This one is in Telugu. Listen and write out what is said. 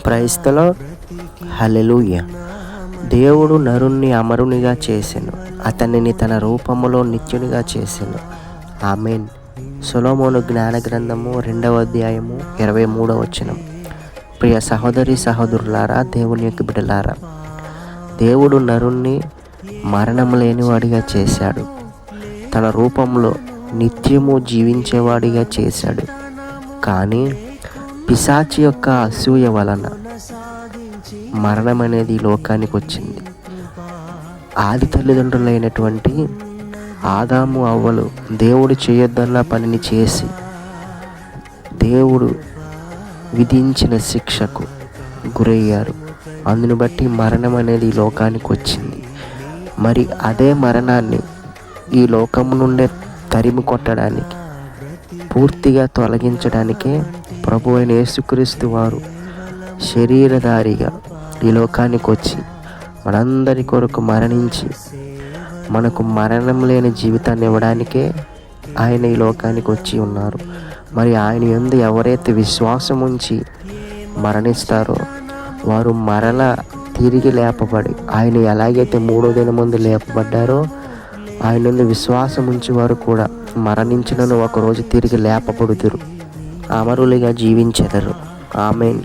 Praise the lord. హల్లెలూయా. దేవుడు నరుణ్ణి అమరునిగా చేసెను, అతనిని తన రూపములో నిత్యునిగా చేసెను. ఆమేన్. సొలొమోను జ్ఞాన గ్రంథము 2వ అధ్యాయము 23వ వచనం. ప్రియ సహోదరి సహోదరులారా, దేవుని యొక్క బిడ్డలారా, దేవుడు నరుణ్ణి మరణం లేనివాడిగా చేశాడు, తన రూపంలో నిత్యము జీవించేవాడిగా చేశాడు. కానీ పిశాచి యొక్క అసూయ వలన మరణం అనేది ఈ లోకానికి వచ్చింది. ఆది తల్లిదండ్రులైనటువంటి ఆదాము అవ్వలు దేవుడు చేయొద్దన్న పనిని చేసి దేవుడు విధించిన శిక్షకు గురయ్యారు. అందును బట్టి మరణం అనేది ఈ లోకానికి వచ్చింది. మరి అదే మరణాన్ని ఈ లోకం నుండే తరిమి కొట్టడానికి, పూర్తిగా తొలగించడానికే ప్రభు అయిన యేసుక్రీస్తు వారు శరీరధారిగా ఈ లోకానికి వచ్చి మనందరి కొరకు మరణించి మనకు మరణం లేని జీవితాన్ని ఇవ్వడానికే ఆయన ఈ లోకానికి వచ్చి ఉన్నారు. మరి ఆయన యందు ఎవరైతే విశ్వాసం ఉంచి మరణిస్తారో వారు మరలా తిరిగి లేపబడి, ఆయన ఎలాగైతే 3వ దినం ముందు లేపబడ్డారో ఆయన యందు విశ్వాసం ఉంచి వారు కూడా మరణించినను ఒకరోజు తిరిగి లేపబడుదురు, అమరులుగా జీవించెదరు. ఆమేన్.